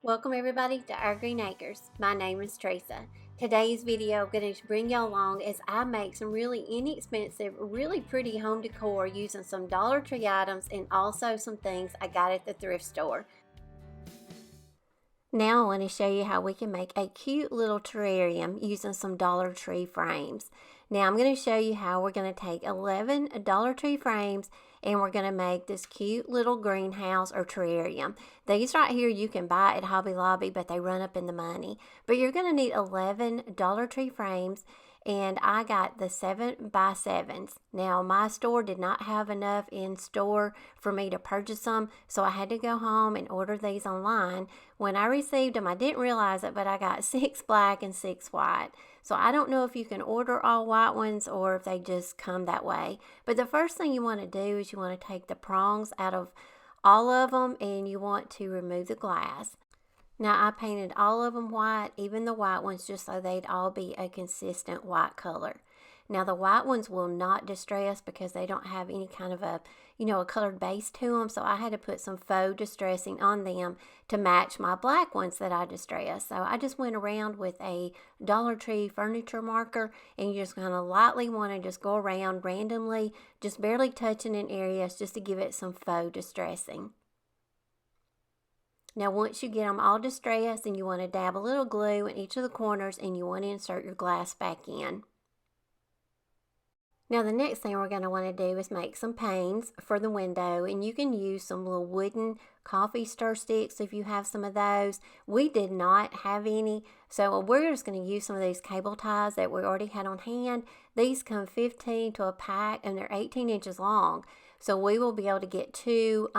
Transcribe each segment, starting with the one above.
Welcome everybody to our Greene Acres. My name is Teresa. Today's video I'm going to bring y'all along as I make some really inexpensive, really pretty home decor using some Dollar Tree items and also some things I got at the thrift store. Now I want to show you how we can make a cute little terrarium using some Dollar Tree frames. Now I'm going to show you how we're going to take 11 Dollar Tree frames and we're going to make this cute little greenhouse or terrarium. These right here you can buy at Hobby Lobby, but they run up in the money. But you're going to need 11 Dollar Tree frames, and I got the 7x7s. Now my store did not have enough in store for me to purchase them, so I had to go home and order these online. When I received them, I didn't realize it, but I got 6 black and 6 white. So I don't know if you can order all white ones or if they just come that way. But the first thing you want to do is you want to take the prongs out of all of them and you want to remove the glass. Now I painted all of them white, even the white ones, just so they'd all be a consistent white color. Now the white ones will not distress because they don't have any kind of a colored base to them, so I had to put some faux distressing on them to match my black ones that I distressed. So I just went around with a Dollar Tree furniture marker, and you just kind of lightly want to just go around randomly, just barely touching in areas just to give it some faux distressing. Now once you get them all distressed, then you want to dab a little glue in each of the corners and you want to insert your glass back in. Now the next thing we're going to want to do is make some panes for the window, and you can use some little wooden coffee stir sticks if you have some of those. We did not have any, so we're just going to use some of these cable ties that we already had on hand. These come 15 to a pack and they're 18 inches long, so we will be able to get two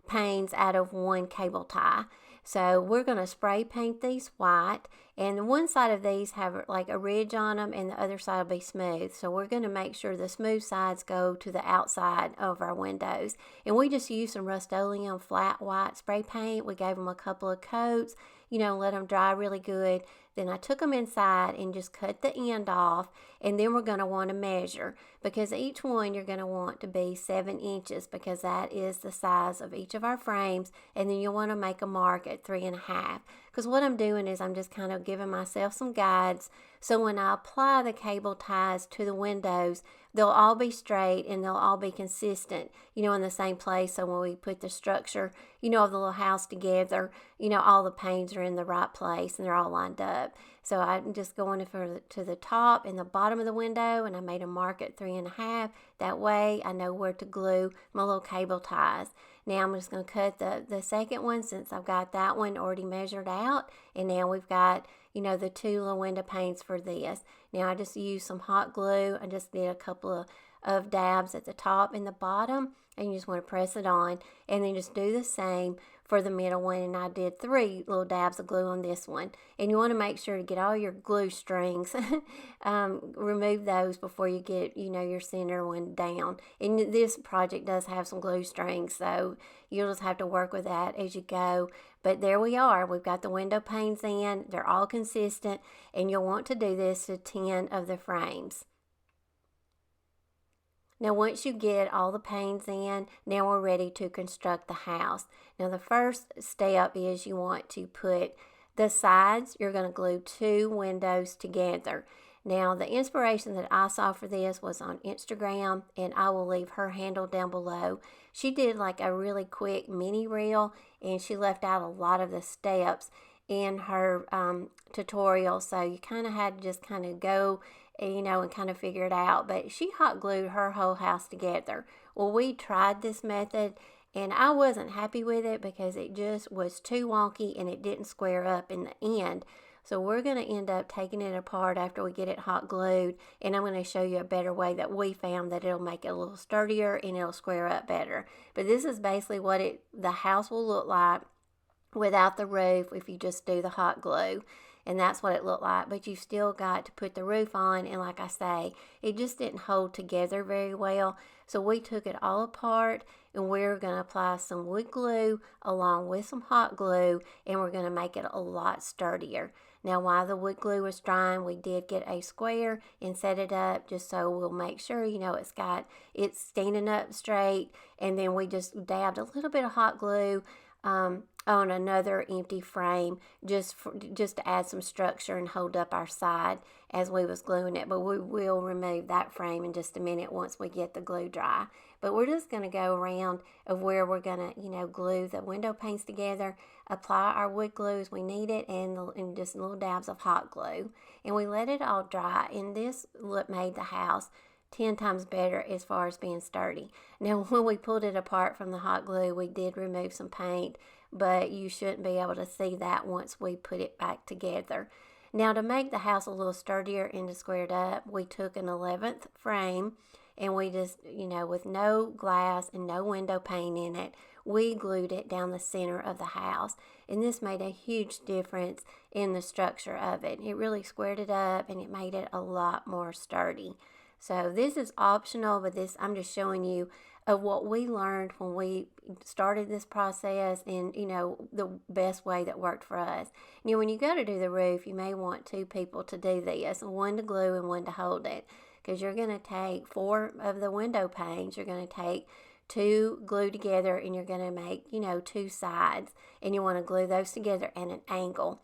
panes out of one cable tie. So we're going to spray paint these white, and one side of these have like a ridge on them and the other side will be smooth. So we're going to make sure the smooth sides go to the outside of our windows. And we just used some Rust-Oleum flat white spray paint. We gave them a couple of coats, let them dry really good. Then I took them inside and just cut the end off, and then we're going to want to measure, because each one you're going to want to be 7 inches because that is the size of each of our frames, and then you'll want to make a mark at 3.5. Because what I'm doing is I'm just kind of giving myself some guides, so when I apply the cable ties to the windows, they'll all be straight and they'll all be consistent, in the same place. So when we put the structure, of the little house together, all the panes are in the right place and they're all lined up. So I'm just going to the top and the bottom of the window, and I made a mark at 3.5. That way I know where to glue my little cable ties. Now I'm just going to cut the second one, since I've got that one already measured out. And now we've got, the two little window panes for this. Now I just used some hot glue. I just did a couple of dabs at the top and the bottom, and you just want to press it on, and then just do the same for the middle one. And I did 3 little dabs of glue on this one, and you want to make sure to get all your glue strings remove those before you get your center one down. And this project does have some glue strings, so you'll just have to work with that as you go. But there we are. We've got the window panes in. They're all consistent, and you'll want to do this to 10 of the frames. Now once you get all the panes in, now we're ready to construct the house. Now the first step is you want to put the sides. You're going to glue 2 windows together. Now the inspiration that I saw for this was on Instagram, and I will leave her handle down below. She did like a really quick mini reel, and she left out a lot of the steps in her tutorial, so you kind of had to just kind of go and kind of figure it out. But she hot glued her whole house together. Well, we tried this method and I wasn't happy with it because it just was too wonky and it didn't square up in the end. So we're going to end up taking it apart after we get it hot glued, and I'm going to show you a better way that we found that it'll make it a little sturdier and it'll square up better. But this is basically what the house will look like without the roof if you just do the hot glue. And that's what it looked like, but you still got to put the roof on, and like I say, it just didn't hold together very well. So we took it all apart, and we're going to apply some wood glue along with some hot glue, and we're going to make it a lot sturdier. Now while the wood glue was drying, we did get a square and set it up just so we'll make sure it's standing up straight, and then we just dabbed a little bit of hot glue on another empty frame just to add some structure and hold up our side as we was gluing it. But we will remove that frame in just a minute once we get the glue dry. But we're just going to go around of where we're going to, glue the window panes together, apply our wood glue as we need it, and just little dabs of hot glue. And we let it all dry, and this look made the house 10 times better as far as being sturdy. Now, when we pulled it apart from the hot glue, we did remove some paint, but you shouldn't be able to see that once we put it back together. Now, to make the house a little sturdier and to square it up, we took an 11th frame, and we just, with no glass and no window pane in it, we glued it down the center of the house. And this made a huge difference in the structure of it. It really squared it up, and it made it a lot more sturdy. So this is optional, but I'm just showing you of what we learned when we started this process, and the best way that worked for us. When you go to do the roof, you may want 2 people to do this, one to glue and one to hold it, because you're going to take 4 of the window panes, you're going to take 2 glue together, and you're going to make 2 sides, and you want to glue those together at an angle.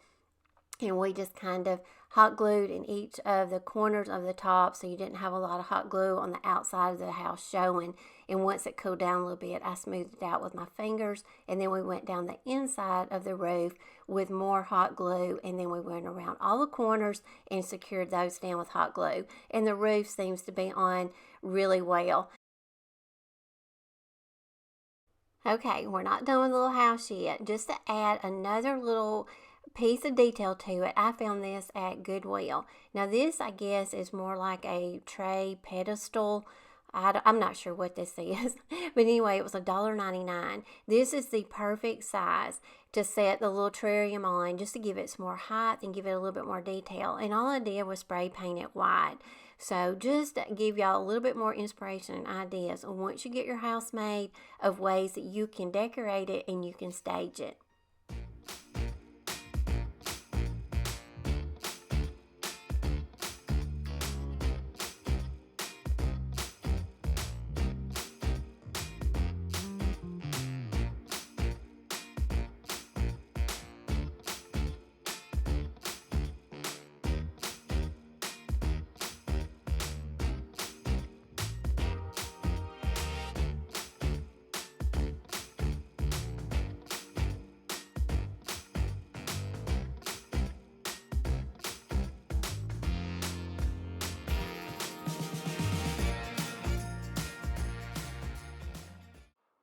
And we just kind of hot glued in each of the corners of the top, so you didn't have a lot of hot glue on the outside of the house showing. And once it cooled down a little bit, I smoothed it out with my fingers, and then we went down the inside of the roof with more hot glue, and then we went around all the corners and secured those down with hot glue. And the roof seems to be on really well. Okay, we're not done with the little house yet. Just to add another little piece of detail to it, I found this at Goodwill. Now this, I guess, is more like a tray pedestal. I'm not sure what this is, but anyway, it was $1.99. This is the perfect size to set the little terrarium on, just to give it some more height and give it a little bit more detail. And all I did was spray paint it white. So just to give y'all a little bit more inspiration and ideas once you get your house made, of ways that you can decorate it and you can stage it.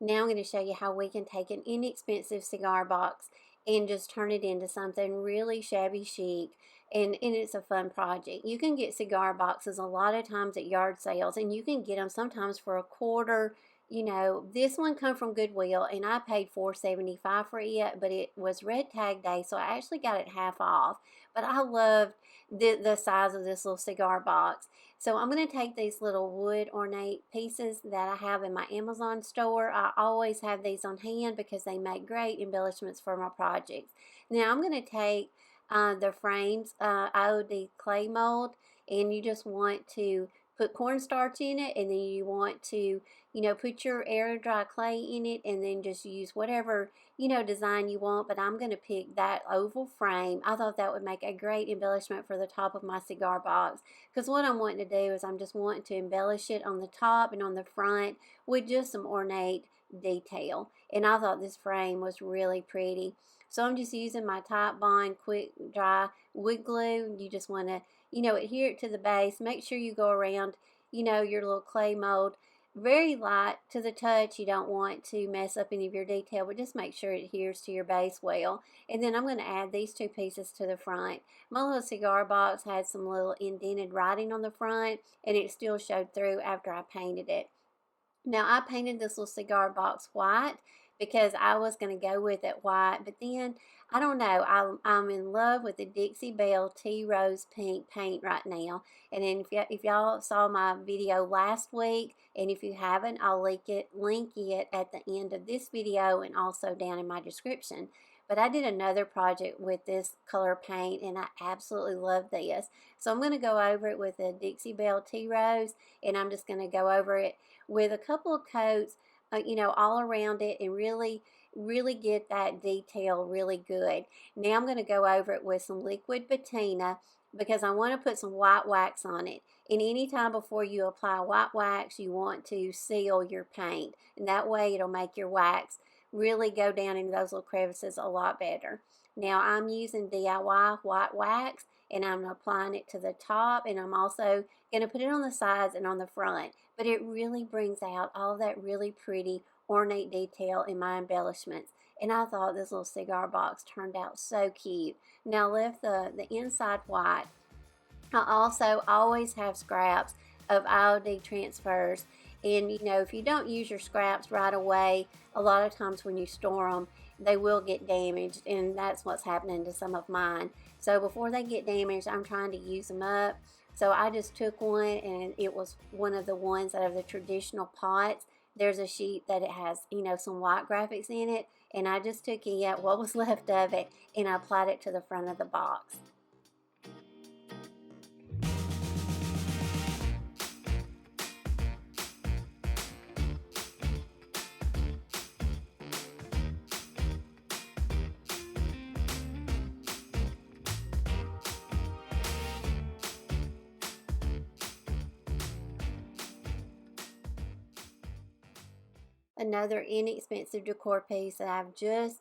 Now I'm going to show you how we can take an inexpensive cigar box and just turn it into something really shabby chic, and it's a fun project. You can get cigar boxes a lot of times at yard sales, and you can get them sometimes for $1. This one come from Goodwill, and I paid $4.75 for it, but it was red tag day, so I actually got it half off. But I loved the size of this little cigar box. So I'm going to take these little wood ornate pieces that I have in my Amazon store. I always have these on hand because they make great embellishments for my projects. Now I'm going to take the frames out of the clay mold, and you just want to put cornstarch in it, and then you want to put your air dry clay in it, and then just use whatever design you want. But I'm going to pick that oval frame. I thought that would make a great embellishment for the top of my cigar box, because what I'm wanting to do is I'm just wanting to embellish it on the top and on the front with just some ornate detail. And I thought this frame was really pretty, so I'm just using my Type Bond quick dry wood glue. You just want to adhere it to the base. Make sure you go around your little clay mold very light to the touch. You don't want to mess up any of your detail, but just make sure it adheres to your base well. And then I'm going to add these 2 pieces to the front. My little cigar box had some little indented writing on the front, and it still showed through after I painted it. Now I painted this little cigar box white because I was going to go with it white, but then I don't know, I'm in love with the Dixie Belle Tea Rose Pink paint right now. And then if y'all saw my video last week, and if you haven't, I'll link it at the end of this video and also down in my description. But I did another project with this color paint, and I absolutely love this. So I'm going to go over it with a Dixie Belle Tea Rose, and I'm just going to go over it with a couple of coats, all around it, and really really get that detail really good. Now I'm going to go over it with some liquid patina because I want to put some white wax on it. And anytime before you apply white wax, you want to seal your paint. And that way it'll make your wax really go down into those little crevices a lot better. Now I'm using DIY white wax and I'm applying it to the top, and I'm also going to put it on the sides and on the front. But it really brings out all that really pretty ornate detail in my embellishments. And I thought this little cigar box turned out so cute. Now I left the inside white. I also always have scraps of IOD transfers. And you know, if you don't use your scraps right away, a lot of times when you store them, they will get damaged, and that's what's happening to some of mine. So before they get damaged, I'm trying to use them up. So I just took one, and it was one of the ones out of the traditional pots. There's a sheet that it has, you know, some white graphics in it, and I just took it, what was left of it, and I applied it to the front of the box. Another inexpensive decor piece that I've just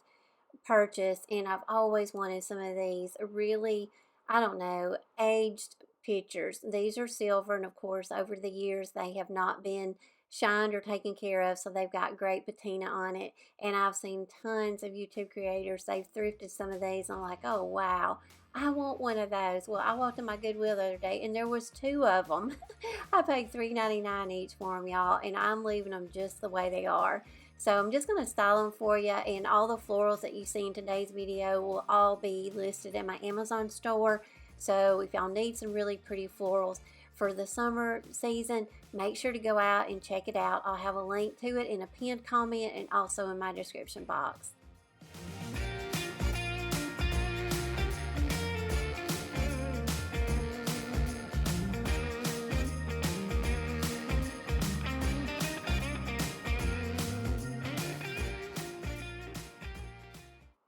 purchased, and I've always wanted some of these really, I don't know, aged pitchers. These are silver, and of course over the years they have not been shined or taken care of, so they've got great patina on it. And I've seen tons of YouTube creators, they've thrifted some of these. I'm like, oh wow, I want one of those. Well, I walked in my Goodwill the other day and there was 2 of them. I paid $3.99 each for them, y'all, and I'm leaving them just the way they are. So I'm just going to style them for you, and all the florals that you see in today's video will all be listed in my Amazon store. So if y'all need some really pretty florals for the summer season, make sure to go out and check it out. I'll have a link to it in a pinned comment and also in my description box.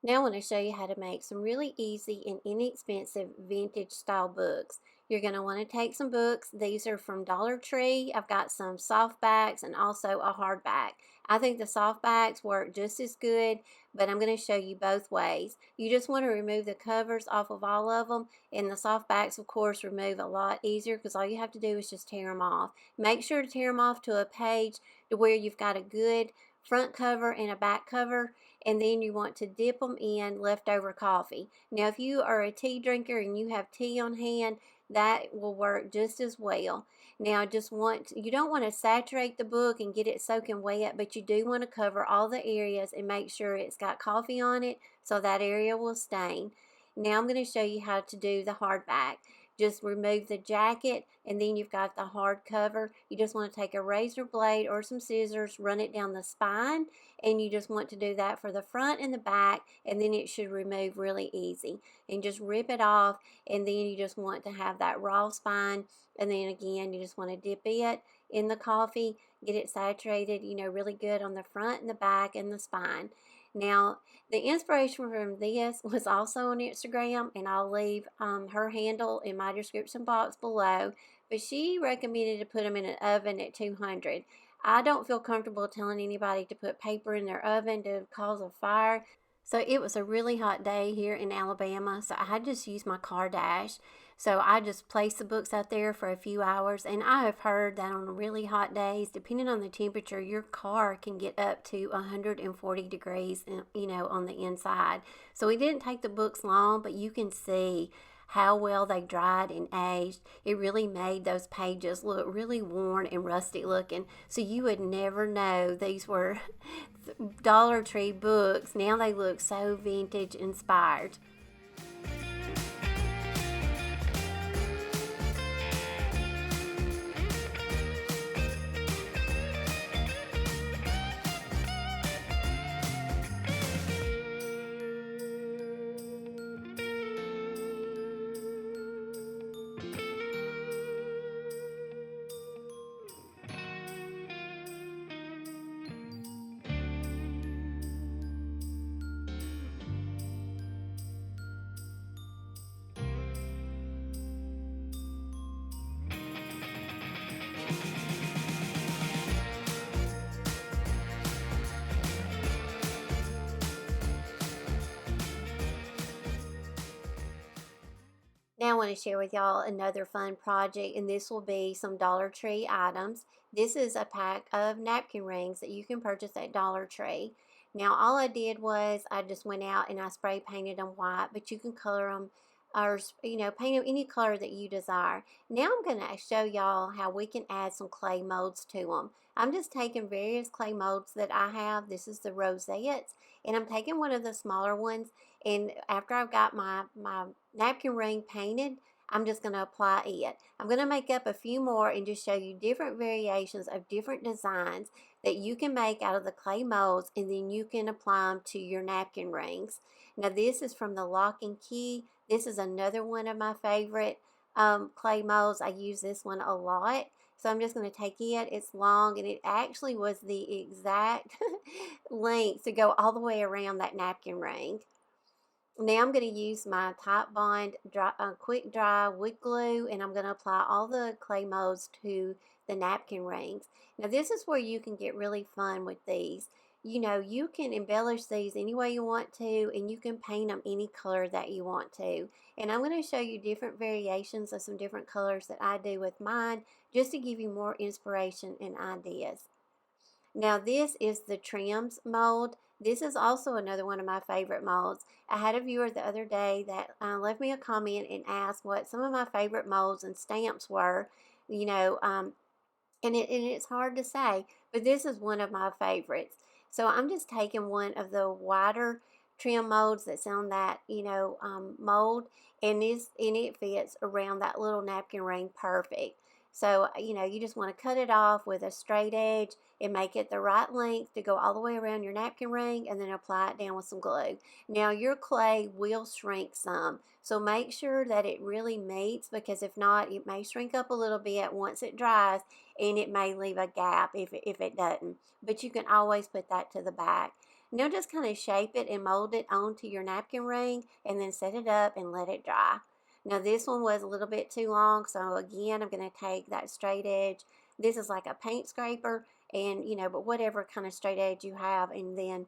Now I want to show you how to make some really easy and inexpensive vintage style books. You're going to want to take some books. These are from Dollar Tree. I've got some soft backs and also a hardback. I think the soft backs work just as good, but I'm going to show you both ways. You just want to remove the covers off of all of them, and the soft backs, of course, remove a lot easier because all you have to do is just tear them off. Make sure to tear them off to a page to where you've got a good front cover and a back cover, and then you want to dip them in leftover coffee. Now if you are a tea drinker and you have tea on hand, that will work just as well. Now you don't want to saturate the book and get it soaking wet, but you do want to cover all the areas and make sure it's got coffee on it so that area will stain. Now I'm going to show you how to do the hardback. Just remove the jacket, and then you've got the hard cover. You just want to take a razor blade or some scissors, run it down the spine, and you just want to do that for the front and the back, and then it should remove really easy. And just rip it off, and then you just want to have that raw spine, and then again you just want to dip it in the coffee, get it saturated, you know, really good on the front and the back and the spine. Now, the inspiration from this was also on Instagram, and I'll leave her handle in my description box below, but she recommended to put them in an oven at 200. I don't feel comfortable telling anybody to put paper in their oven to cause a fire. So it was a really hot day here in Alabama, so I just used my car dash. So I just placed the books out there for a few hours, and I have heard that on really hot days, depending on the temperature, your car can get up to 140 degrees, you know, on the inside. So it didn't take the books long, but you can see how well they dried and aged. It really made those pages look really worn and rustic looking, so you would never know these were Dollar Tree books. Now they look so vintage inspired. Now I want to share with y'all another fun project, and this will be some Dollar Tree items. This is a pack of napkin rings that you can purchase at Dollar Tree. Now all I did was I just went out and I spray painted them white, but you can color them or paint them any color that you desire. Now I'm going to show y'all how we can add some clay molds to them. I'm just taking various clay molds that I have. This is the Rosettes, and I'm taking one of the smaller ones, and after I've got my napkin ring painted, I'm just going to apply it. I'm going to make up a few more and just show you different variations of different designs that you can make out of the clay molds, and then you can apply them to your napkin rings. Now this is from the Lock and Key. This is another one of my favorite clay molds. I use this one a lot. So I'm just going to take it. It's long, and it actually was the exact length to go all the way around that napkin ring. Now I'm going to use my Type Bond quick dry wood glue, and I'm going to apply all the clay molds to the napkin rings. Now this is where you can get really fun with these. You can embellish these any way you want to, and you can paint them any color that you want to. And I'm going to show you different variations of some different colors that I do with mine, just to give you more inspiration and ideas. Now this is the trims mold. This is also another one of my favorite molds. I had a viewer the other day that left me a comment and asked what some of my favorite molds and stamps were, and it's hard to say, but this is one of my favorites. So I'm just taking one of the wider trim molds that's on that, mold, and it fits around that little napkin ring perfect. So, you just want to cut it off with a straight edge and make it the right length to go all the way around your napkin ring, and then apply it down with some glue. Now, your clay will shrink some, so make sure that it really meets, because if not, it may shrink up a little bit once it dries, and it may leave a gap if it doesn't. But you can always put that to the back. Now just kind of shape it and mold it onto your napkin ring, and then set it up and let it dry. Now this one was a little bit too long, so again, I'm going to take that straight edge. This is like a paint scraper, and but whatever kind of straight edge you have, and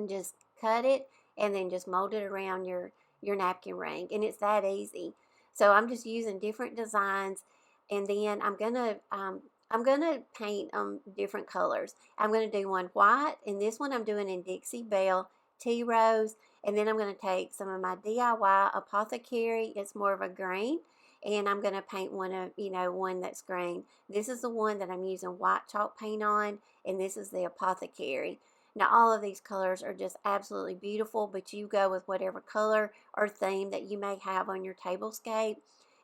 just cut it, and then just mold it around your napkin ring, and it's that easy. So I'm just using different designs, and then I'm gonna paint different colors. I'm gonna do one white, and this one I'm doing in Dixie, Belle, Tea Rose, and then I'm gonna take some of my DIY Apothecary. It's more of a green, and I'm gonna paint one that's green. This is the one that I'm using white chalk paint on, and this is the Apothecary. Now all of these colors are just absolutely beautiful, but you go with whatever color or theme that you may have on your tablescape.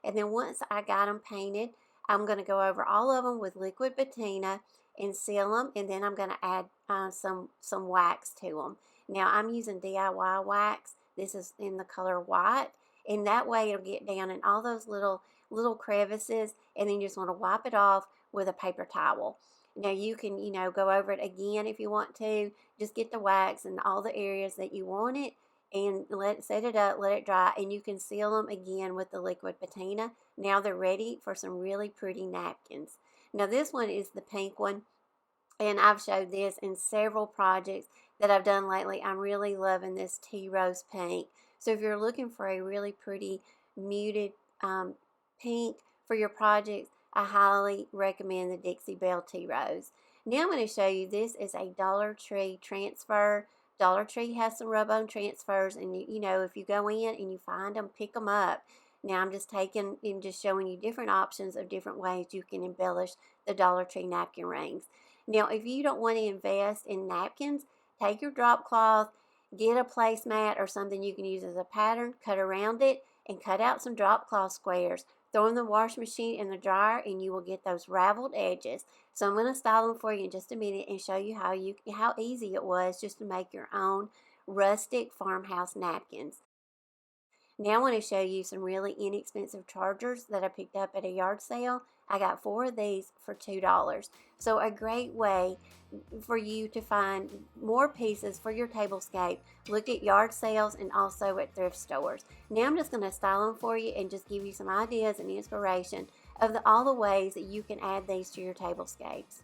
And then once I got them painted, I'm going to go over all of them with Liquid Patina and seal them, and then I'm going to add some wax to them. Now I'm using DIY wax. This is in the color white, and that way it'll get down in all those little crevices, and then you just want to wipe it off with a paper towel. Now you can, go over it again if you want to. Just get the wax in all the areas that you want it, and set it up, let it dry, and you can seal them again with the Liquid Patina. Now they're ready for some really pretty napkins. Now this one is the pink one, and I've showed this in several projects that I've done lately. I'm really loving this tea rose pink. So if you're looking for a really pretty muted pink for your projects, I highly recommend the Dixie Belle Tea Rose. Now I'm going to show you, this is a Dollar Tree transfer. Dollar Tree has some rub-on transfers, and if you go in and you find them, pick them up. Now I'm just taking and just showing you different options of different ways you can embellish the Dollar Tree napkin rings. Now if you don't want to invest in napkins, take your drop cloth, get a placemat or something you can use as a pattern, cut around it, and cut out some drop cloth squares. Throw in the wash machine and the dryer, and you will get those raveled edges. So I'm going to style them for you in just a minute and show you how easy it was just to make your own rustic farmhouse napkins. Now I want to show you some really inexpensive chargers that I picked up at a yard sale. I got 4 of these for $2. So a great way for you to find more pieces for your tablescape. Look at yard sales and also at thrift stores. Now I'm just going to style them for you and just give you some ideas and inspiration of all the ways that you can add these to your tablescapes.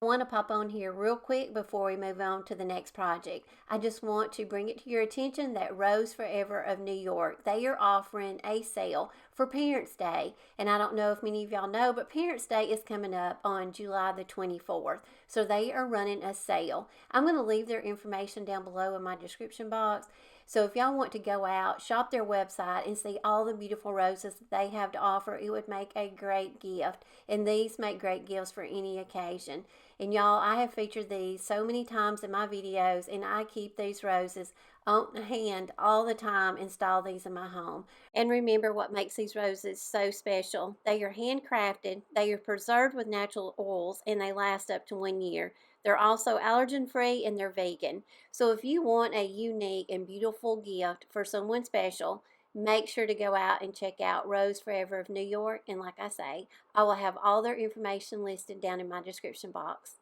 I want to pop on here real quick before we move on to the next project. I just want to bring it to your attention that Rose Forever of New York, they are offering a sale for Parents' Day. And I don't know if many of y'all know, but Parents' Day is coming up on July the 24th. So they are running a sale. I'm going to leave their information down below in my description box. So if y'all want to go out, shop their website, and see all the beautiful roses that they have to offer, it would make a great gift. And these make great gifts for any occasion. And y'all, I have featured these so many times in my videos, and I keep these roses on hand all the time, install these in my home. And remember what makes these roses so special. They are handcrafted, they are preserved with natural oils, and they last up to 1 year. They're also allergen free and they're vegan. So if you want a unique and beautiful gift for someone special, make sure to go out and check out Rose Forever of New York. And like I say, I will have all their information listed down in my description box.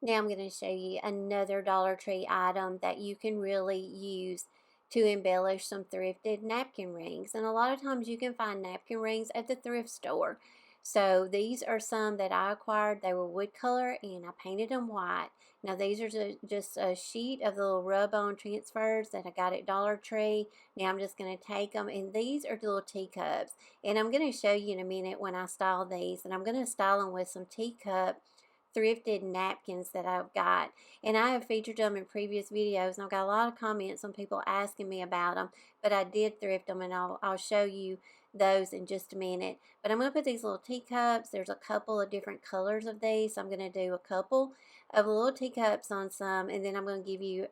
Now I'm going to show you another Dollar Tree item that you can really use to embellish some thrifted napkin rings. And a lot of times you can find napkin rings at the thrift store. So these are some that I acquired. They were wood color and I painted them white. Now these are just a sheet of the little rub-on transfers that I got at Dollar Tree. Now I'm just going to take them, and these are the little teacups. And I'm going to show you in a minute when I style these. And I'm going to style them with some teacup thrifted napkins that I've got, and I have featured them in previous videos, and I've got a lot of comments on people asking me about them, but I did thrift them, and I'll show you those in just a minute. But I'm going to put these little teacups. There's a couple of different colors of these, so I'm going to do a couple of little teacups on some, and then I'm going to give you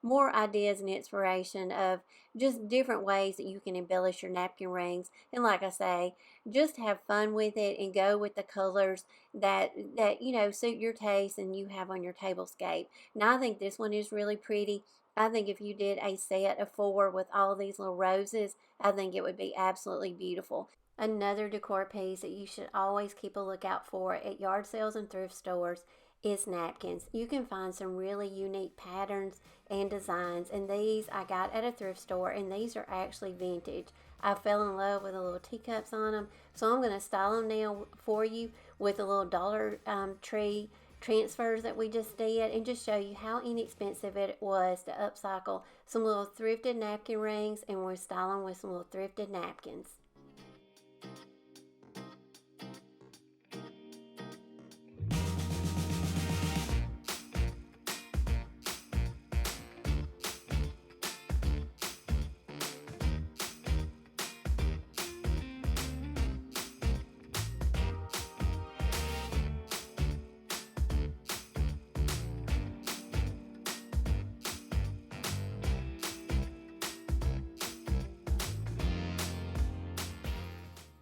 more ideas and inspiration of just different ways that you can embellish your napkin rings. And like I say, just have fun with it and go with the colors that you know suit your taste and you have on your tablescape. Now I think this one is really pretty. I think if you did a set of 4 with all these little roses, I think it would be absolutely beautiful. Another decor piece that you should always keep a lookout for at yard sales and thrift stores is napkins. You can find some really unique patterns and designs, and these I got at a thrift store, and these are actually vintage. I fell in love with the little teacups on them, so I'm going to style them now for you with the little Dollar Tree transfers that we just did, and just show you how inexpensive it was to upcycle some little thrifted napkin rings, and we're styling with some little thrifted napkins.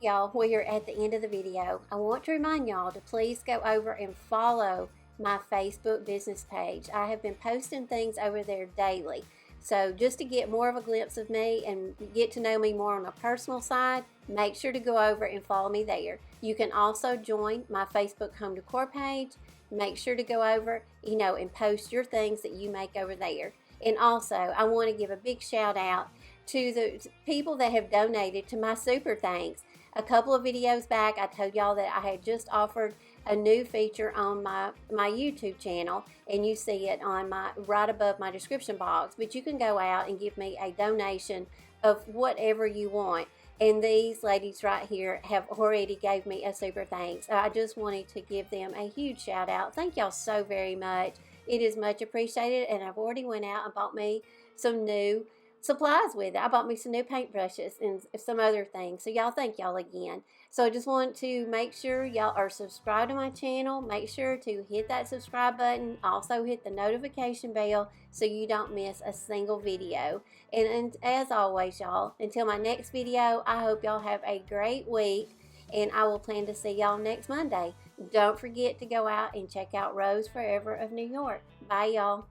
Y'all, we are at the end of the video. I want to remind y'all to please go over and follow my Facebook business page. I have been posting things over there daily. So just to get more of a glimpse of me and get to know me more on a personal side, make sure to go over and follow me there. You can also join my Facebook home decor page. Make sure to go over, and post your things that you make over there. And also, I want to give a big shout out to the people that have donated to my super thanks. A couple of videos back, I told y'all that I had just offered a new feature on my YouTube channel, and you see it on right above my description box. But you can go out and give me a donation of whatever you want. And these ladies right here have already gave me a super thanks. I just wanted to give them a huge shout out. Thank y'all so very much. It is much appreciated, and I've already went out and bought me some new supplies with it. I bought me some new paintbrushes and some other things. So y'all, thank y'all again. So I just want to make sure y'all are subscribed to my channel. Make sure to hit that subscribe button. Also hit the notification bell so you don't miss a single video. And as always, y'all, until my next video, I hope y'all have a great week, and I will plan to see y'all next Monday. Don't forget to go out and check out Rose Forever of New York. Bye, y'all.